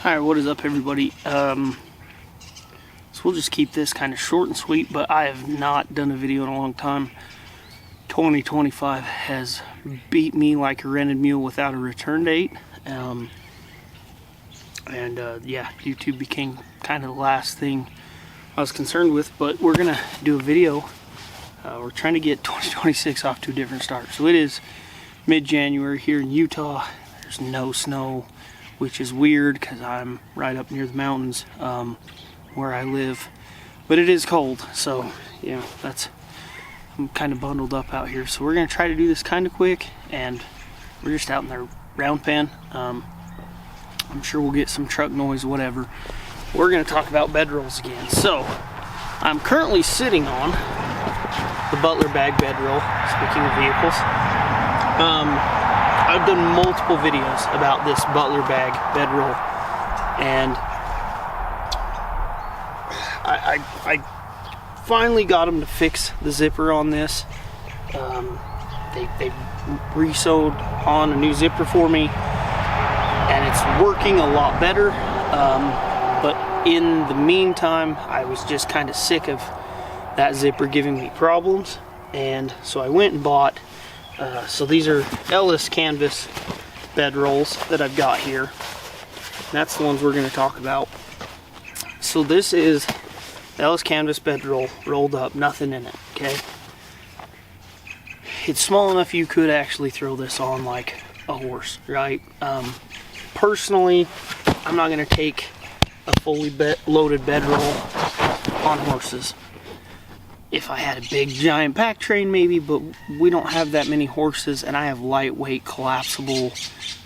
Alright, what is up everybody? So we'll just keep this kind of short and sweet, but I have not done a video in a long time. 2025 has beat me like a rented mule without a return date. Yeah, YouTube became kind of the last thing I was concerned with, but we're gonna do a video. We're trying to get 2026 off to a different start. So it is mid-January here in Utah. There's no snow, which is weird because I'm right up near the mountains where I live, but it is cold. So yeah, I'm kind of bundled up out here. So we're gonna try to do this kind of quick, and we're just out in the round pen. I'm sure we'll get some truck noise, whatever. We're gonna talk about bed rolls again. So I'm currently sitting on the Butler bag bed roll. Speaking of vehicles, I've done multiple videos about this Butler bag bed roll, and I finally got them to fix the zipper on this. They re-sewed on a new zipper for me, and it's working a lot better. But in the meantime, I was just kind of sick of that zipper giving me problems, and so I went and bought so these are Ellis Canvas Bed Rolls that I've got here. That's the ones we're going to talk about. So this is Ellis Canvas Bed Roll, rolled up, nothing in it, okay? It's small enough you could actually throw this on like a horse, right? Personally, I'm not going to take a fully loaded bed roll on horses. If I had a big giant pack train maybe, but we don't have that many horses, and I have lightweight collapsible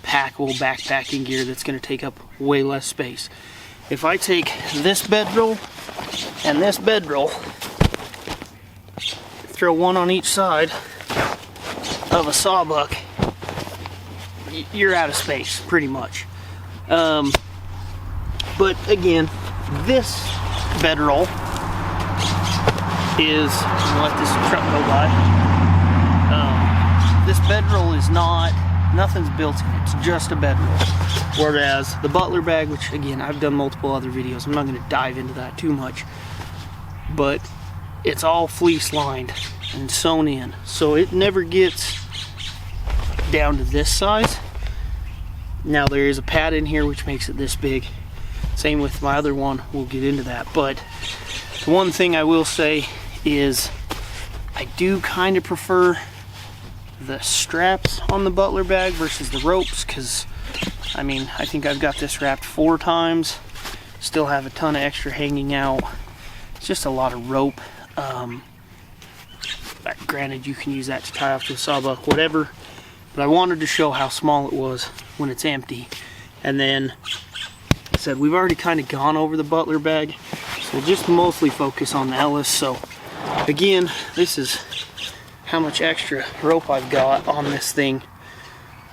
packable backpacking gear that's going to take up way less space. If I take this bed roll and this bed roll, throw one on each side of a sawbuck, you're out of space pretty much. But again, this bed roll is, I'm gonna let this truck go by. This bed roll is nothing's built in it. It's just a bed roll. Whereas the Butler bag, which again, I've done multiple other videos, I'm not gonna dive into that too much, but it's all fleece lined and sewn in. So it never gets down to this size. Now there is a pad in here which makes it this big. Same with my other one, we'll get into that. But the one thing I will say is I do kind of prefer the straps on the Butler bag versus the ropes, because I mean, I think I've got this wrapped 4 times, still have a ton of extra hanging out. It's just a lot of rope. Granted, you can use that to tie off to a sawbuck, whatever, but I wanted to show how small it was when it's empty. And then I said we've already kind of gone over the Butler bag, so we'll just mostly focus on the Ellis. So again, this is how much extra rope I've got on this thing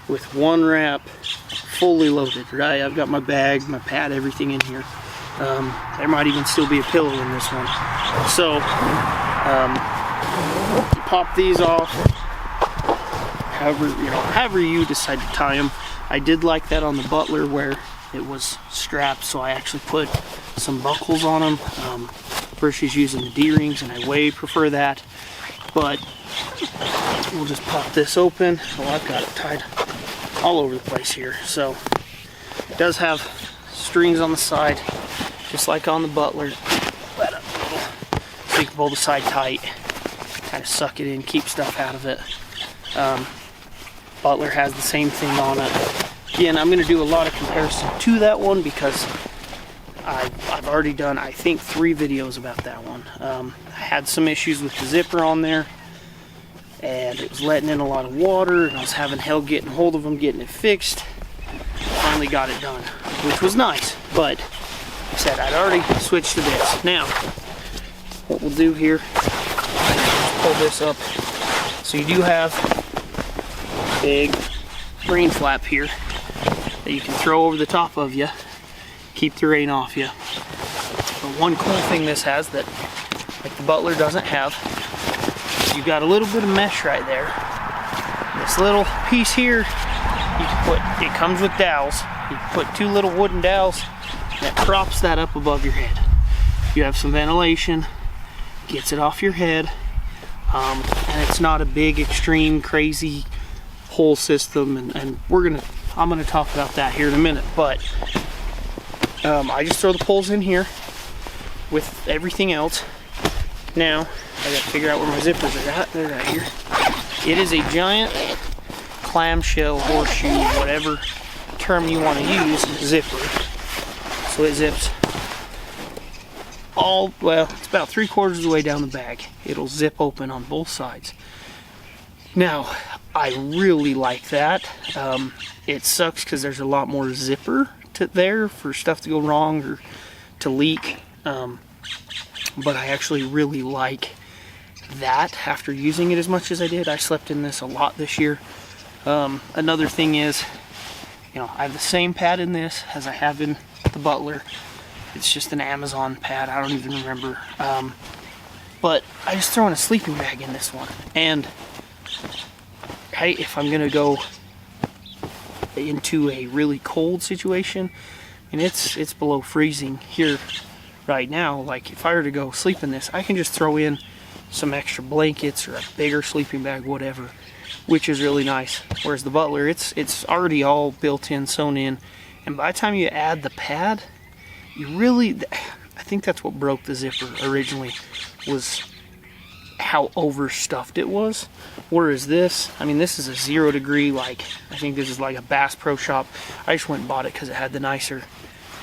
with one wrap fully loaded, right? I've got my bag, my pad, everything in here. There might even still be a pillow in this one. So pop these off however you decide to tie them. I did like that on the Butler where it was strapped, so I actually put some buckles on them versus using the D-rings, and I way prefer that. But we'll just pop this open. Well, I've got it tied all over the place here. So it does have strings on the side, just like on the Butler. Let up a little so you can pull the side tight, kind of suck it in, keep stuff out of it. Butler has the same thing on it. Again, I'm going to do a lot of comparison to that one because I've already done, I think, 3 videos about that one. I had some issues with the zipper on there, and it was letting in a lot of water, and I was having hell getting hold of them, getting it fixed. Finally got it done, which was nice, but like I said, I'd already switched to this. Now, what we'll do here, pull this up. So you do have a big rain flap here that you can throw over the top of you, keep the rain off you. But one cool thing this has that like the Butler doesn't have, you've got a little bit of mesh right there. This little piece here, you can put, it comes with dowels, You put 2 little wooden dowels that props that up above your head. You have some ventilation, gets it off your head, and it's not a big, extreme, crazy hole system. And I'm gonna talk about that here in a minute. But I just throw the poles in here with everything else. Now I gotta figure out where my zippers are at. They're right here. It is a giant clamshell, horseshoe, whatever term you want to use, zipper. So it zips it's about 3/4 of the way down the bag. It'll zip open on both sides. Now, I really like that. It sucks because there's a lot more zipper there for stuff to go wrong or to leak. But I actually really like that after using it as much as I did. I slept in this a lot this year. Another thing is, I have the same pad in this as I have in the Butler. It's just an Amazon pad, I don't even remember. But I just throw in a sleeping bag in this one. And if I'm gonna go into a really cold situation, and it's below freezing here right now, like if I were to go sleep in this, I can just throw in some extra blankets or a bigger sleeping bag, whatever, which is really nice. Whereas the Butler, it's already all built in, sewn in, and by the time you add the pad, I think that's what broke the zipper originally, was how overstuffed it was. Whereas this is a 0 degree, like I think this is like a Bass Pro Shop. I just went and bought it because it had the nicer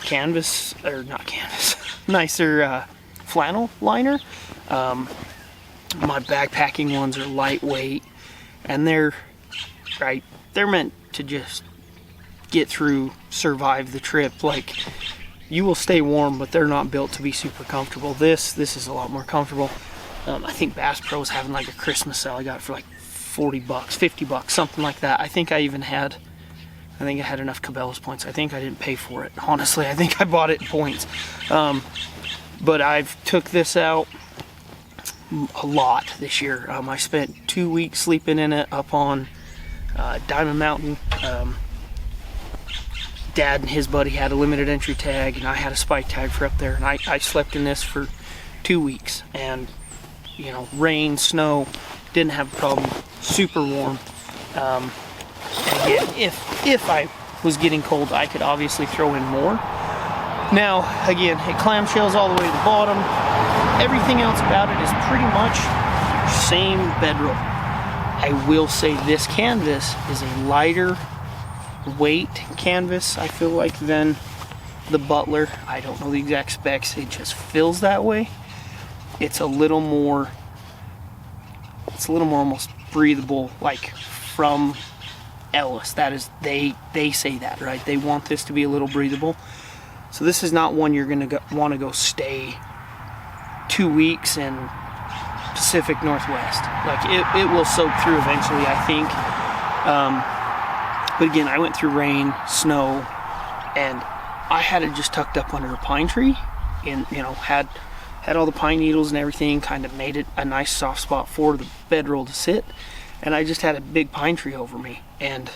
canvas, or not canvas, nicer flannel liner. My backpacking ones are lightweight, and they're meant to just get through, survive the trip. Like, you will stay warm, but they're not built to be super comfortable. This is a lot more comfortable. I think Bass Pro is having like a Christmas sale. I got it for like $40, $50, something like that. I think I had enough Cabela's points. I think I didn't pay for it. Honestly, I think I bought it in points. But I've took this out a lot this year. I spent 2 weeks sleeping in it up on Diamond Mountain. Dad and his buddy had a limited entry tag, and I had a spike tag for up there, and I slept in this for 2 weeks, and rain, snow, didn't have a problem. Super warm. And again, if I was getting cold, I could obviously throw in more. Now, again, it clamshells all the way to the bottom. Everything else about it is pretty much same bedroll. I will say this canvas is a lighter weight canvas, I feel like, than the Butler. I don't know the exact specs, it just feels that way. It's a little more almost breathable, like from Ellis. That is, they say that, right? They want this to be a little breathable. So this is not one you're gonna want to go stay 2 weeks in Pacific Northwest. Like, it will soak through eventually, I think. But again, I went through rain, snow, and I had it just tucked up under a pine tree, and had all the pine needles and everything, kind of made it a nice soft spot for the bedroll to sit. And I just had a big pine tree over me, and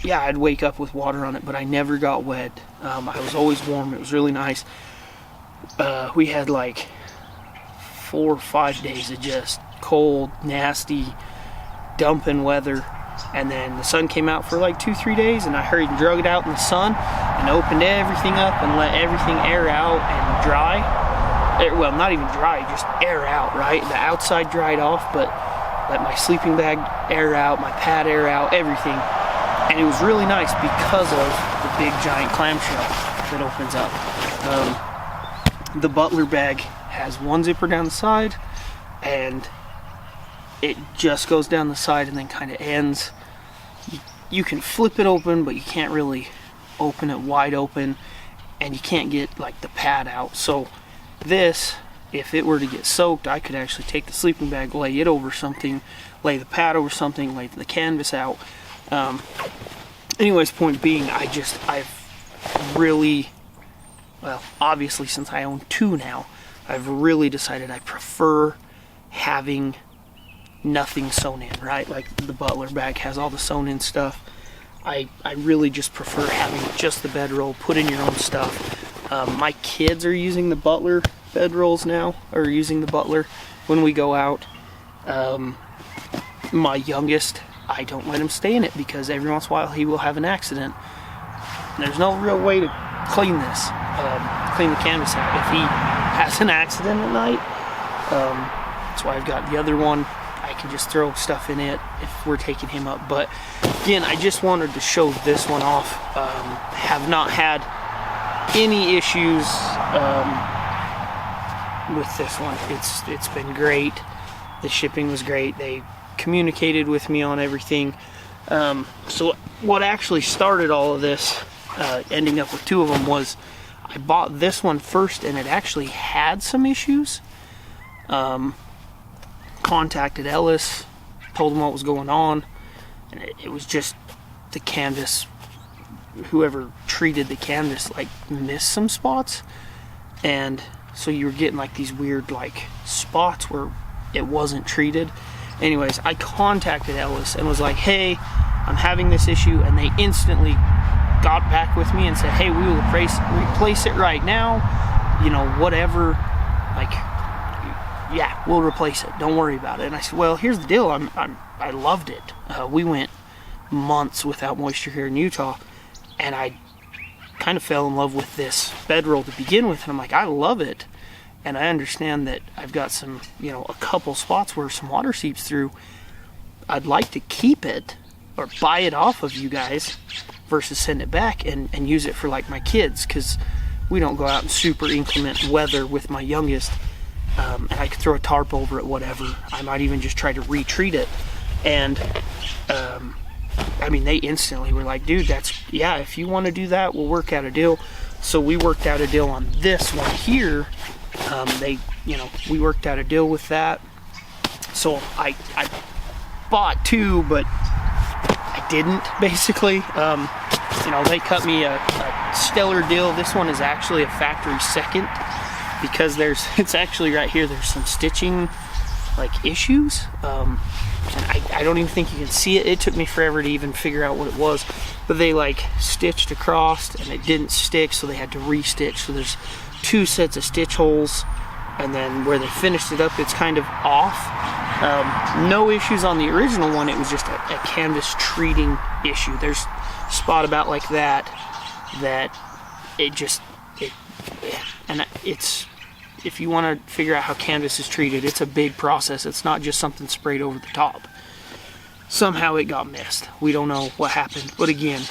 yeah, I'd wake up with water on it, but I never got wet. I was always warm. It was really nice. We had like 4 or 5 days of just cold, nasty, dumping weather. And then the sun came out for like 2-3 days, and I hurried and drug it out in the sun and opened everything up and let everything air out and dry. Well, not even dry, just air out, right? The outside dried off, but let my sleeping bag air out, my pad air out, everything. And it was really nice because of the big giant clamshell that opens up. The Butler bag has one zipper down the side, and it just goes down the side and then kind of ends. You can flip it open, but you can't really open it wide open, and you can't get like the pad out. So this, if it were to get soaked, I could actually take the sleeping bag, lay it over something, lay the pad over something, lay the canvas out. Anyways, point being, I've really, well, obviously since I own 2 now, I've really decided I prefer having nothing sewn in, right? Like the Butler bag has all the sewn in stuff. I really just prefer having just the bedroll, put in your own stuff. My kids are using the Butler bedrolls now, or using the Butler when we go out. My youngest, I don't let him stay in it because every once in a while he will have an accident. There's no real way to clean this, clean the canvas out if he has an accident at night. That's why I've got the other one. I can just throw stuff in it if we're taking him up. But again, I just wanted to show this one off. Have not had any issues with this one. It's been great. The shipping was great. They communicated with me on everything. So what actually started all of this, ending up with two of them, was I bought this one first and it actually had some issues. Contacted Ellis, told him what was going on, and it was just the canvas, whoever treated the canvas like missed some spots, and so you were getting like these weird like spots where it wasn't treated. Anyways, I contacted Ellis and was like, hey, I'm having this issue, and they instantly got back with me and said, hey, we will replace it right now, you know, whatever, like, yeah, we'll replace it, don't worry about it. And I said, well, here's the deal, I loved it. We went months without moisture here in Utah, and I kind of fell in love with this bedroll to begin with, and I'm like, I love it. And I understand that I've got some, you know, a couple spots where some water seeps through. I'd like to keep it or buy it off of you guys versus send it back and use it for like my kids, because we don't go out in super inclement weather with my youngest. And I could throw a tarp over it, whatever. I might even just try to retreat it. And I mean, they instantly were like, dude, yeah, if you want to do that, we'll work out a deal. So we worked out a deal on this one here. We worked out a deal with that. So I bought two, but I didn't, basically. They cut me a stellar deal. This one is actually a factory second, because it's actually right here, there's some stitching like issues. And I don't even think you can see it. It took me forever to even figure out what it was, but they like stitched across and it didn't stick, so they had to re-stitch. So there's two sets of stitch holes, and then where they finished it up, it's kind of off. No issues on the original one. It was just a canvas treating issue. There's a spot about like that it's, if you want to figure out how canvas is treated, it's a big process. It's not just something sprayed over the top. Somehow it got missed. We don't know what happened, but again,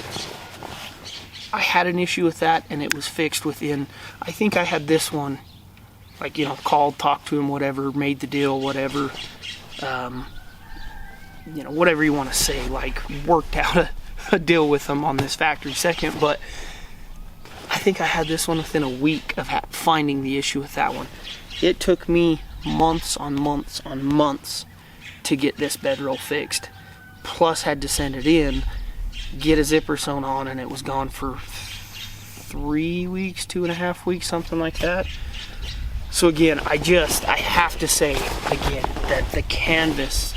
I had an issue with that, and it was fixed within, I think I had this one, like, you know, called, talked to him, whatever, made the deal, whatever, whatever you want to say, like, worked out a deal with them on this factory second. But I think I had this one within a week of finding the issue with that one. It took me months on months on months to get this bedroll fixed, plus had to send it in, get a zipper sewn on, and it was gone for 3 weeks, 2.5 weeks, something like that. So again, I have to say again that the canvas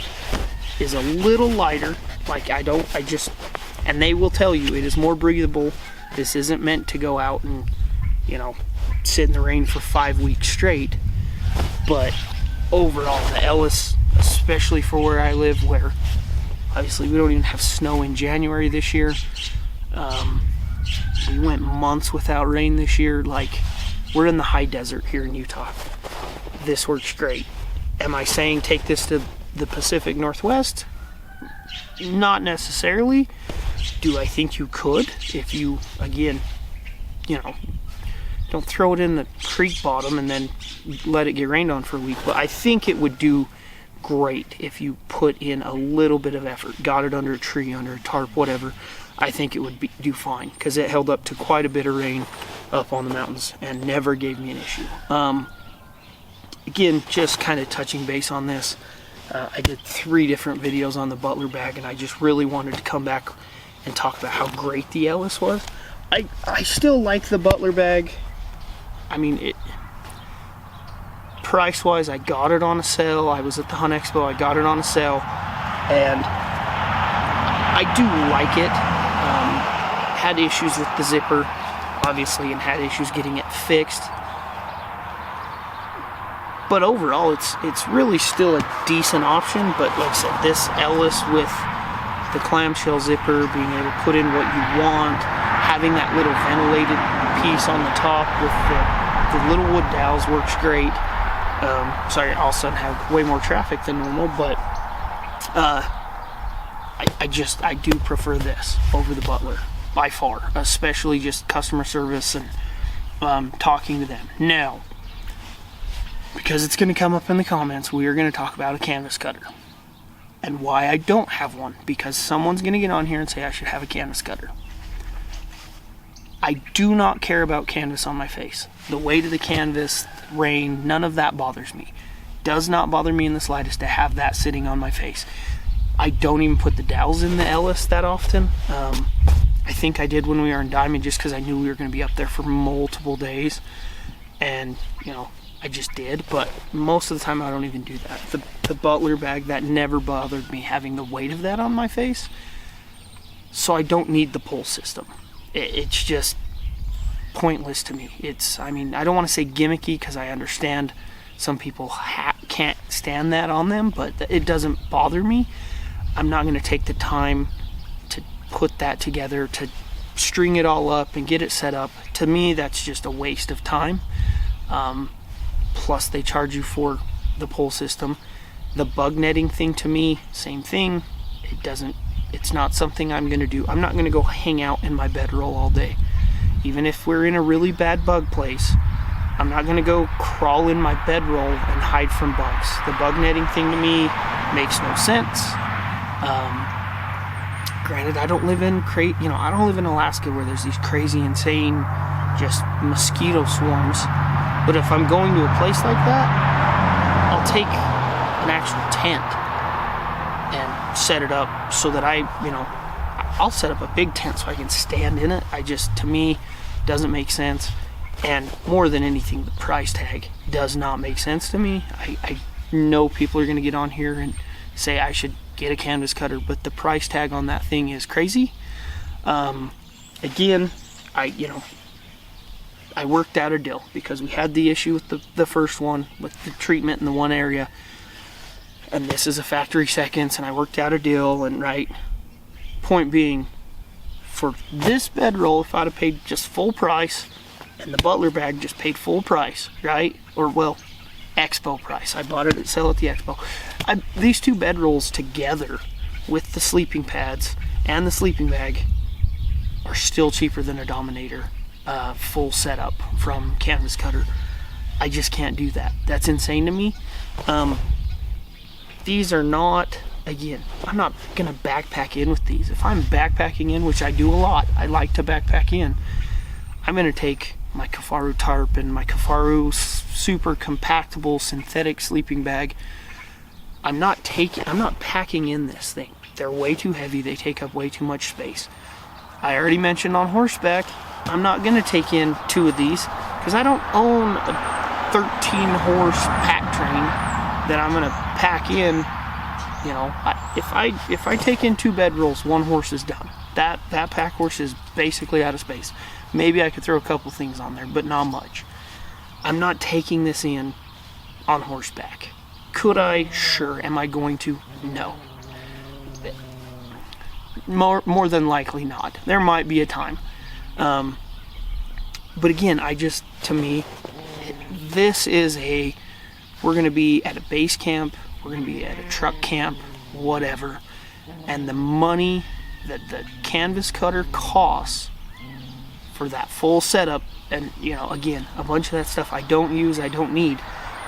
is a little lighter. Like, and they will tell you it is more breathable. This isn't meant to go out and, you know, sit in the rain for 5 weeks straight. But overall, the Ellis, especially for where I live, where obviously we don't even have snow in January this year. We went months without rain this year. Like, we're in the high desert here in Utah. This works great. Am I saying take this to the Pacific Northwest? Not necessarily. Do I think you could? If you, again, you know, don't throw it in the creek bottom and then let it get rained on for a week. But I think it would do great if you put in a little bit of effort, got it under a tree, under a tarp, whatever. I think it would do fine, because it held up to quite a bit of rain up on the mountains and never gave me an issue. Again, just kind of touching base on this. I did 3 different videos on the Butler bag, and I just really wanted to come back and talk about how great the Ellis was. I still like the Butler bag. I mean, price-wise, I got it on a sale. I was at the Hunt Expo, I got it on a sale, and I do like it. had issues with the zipper, obviously, and had issues getting it fixed. But overall, it's really still a decent option. But like I said, this Ellis with the clamshell zipper, being able to put in what you want, having that little ventilated piece on the top with the little wood dowels works great. Sorry, all of a sudden have way more traffic than normal, but I do prefer this over the Butler by far, especially just customer service and talking to them. Now, because it's going to come up in the comments, we are going to talk about a canvas cutter and why I don't have one, because someone's going to get on here and say I should have a canvas cutter. I do not care about canvas on my face. The weight of the canvas, rain, none of that bothers me. Does not bother me in the slightest to have that sitting on my face. I don't even put the dowels in the Ellis that often. I think I did when we were in Diamond, just because I knew we were going to be up there for multiple days, and I just did. But most of the time I don't even do that. The Butler bag, that never bothered me, having the weight of that on my face, so I don't need the pull system. It's just pointless to me. I don't want to say gimmicky, because I understand some people can't stand that on them, but it doesn't bother me. I'm not going to take the time to put that together, to string it all up and get it set up. To me, that's just a waste of time. Plus, they charge you for the pull system. The bug netting thing, to me, same thing. It's not something I'm going to do. I'm not going to go hang out in my bedroll all day. Even if we're in a really bad bug place, I'm not going to go crawl in my bedroll and hide from bugs. The bug netting thing to me makes no sense. Granted, I don't live in Alaska where there's these crazy, insane, just mosquito swarms. But if I'm going to a place like that, I'll take an actual tent and set it up so that I'll set up a big tent so I can stand in it. To me, doesn't make sense. And more than anything, the price tag does not make sense to me. I know people are going to get on here and say I should get a canvas cutter, but the price tag on that thing is crazy. Again, I worked out a deal, because we had the issue with the first one with the treatment in the one area, and this is a factory seconds, and I worked out a deal. And point being, for this bedroll, if I'd have paid just full price, and the Butler bag just paid full price, right? Or, well, Expo price. I bought it at sale at the Expo. These two bedrolls together with the sleeping pads and the sleeping bag are still cheaper than a Dominator full setup from Canvas Cutter. I just can't do that. That's insane to me. These are not, again, I'm not going to backpack in with these. If I'm backpacking in, which I do a lot, I like to backpack in, I'm going to take my Kafaru tarp and my Kafaru super compactable synthetic sleeping bag. I'm not packing in this thing. They're way too heavy. They take up way too much space. I already mentioned on horseback, I'm not going to take in 2 of these, because I don't own a 13-horse pack train that I'm going to pack in. If I take in 2 bedrolls, 1 horse is done. That pack horse is basically out of space. Maybe I could throw a couple things on there, but not much. I'm not taking this in on horseback. Could I? Sure. Am I going to? No. More than likely not. There might be a time. But again, to me, this is we're going to be at a base camp, we're going to be at a truck camp, whatever, and the money that the canvas cutter costs for that full setup, and again, a bunch of that stuff I don't use, I don't need,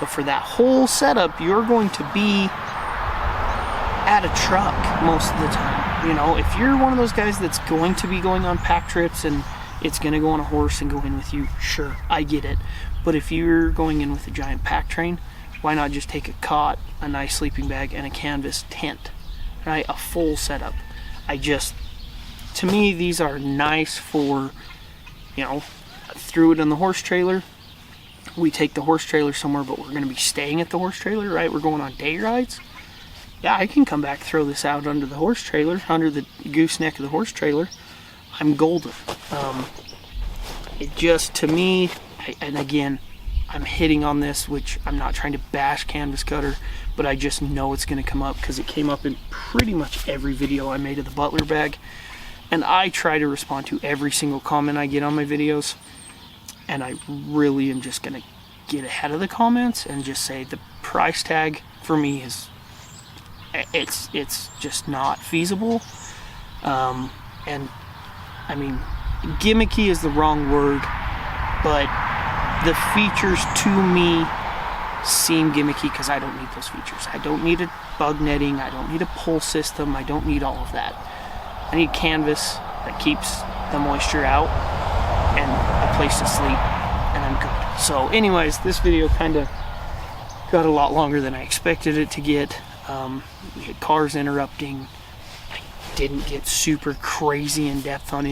but for that whole setup, you're going to be at a truck most of the time. If you're one of those guys that's going to be going on pack trips and it's going to go on a horse and go in with you, sure, I get it. But if you're going in with a giant pack train, why not just take a cot, a nice sleeping bag, and a canvas tent, right? A full setup. To me, these are nice for, threw it in the horse trailer. We take the horse trailer somewhere, but we're going to be staying at the horse trailer, right? We're going on day rides. Yeah, I can come back, throw this out under the horse trailer, under the gooseneck of the horse trailer, I'm golden. It just, to me, and again, I'm hitting on this, which I'm not trying to bash Canvas Cutter, but I just know it's going to come up because it came up in pretty much every video I made of the Butler bag. And I try to respond to every single comment I get on my videos. And I really am just going to get ahead of the comments and just say the price tag for me is, it's just not feasible. And I mean, gimmicky is the wrong word, but the features to me seem gimmicky because I don't need those features. I don't need a bug netting, I don't need a pull system, I don't need all of that. I need canvas that keeps the moisture out and a place to sleep, and I'm good. So anyways, this video kind of got a lot longer than I expected it to get. We had cars interrupting. I didn't get super crazy in depth on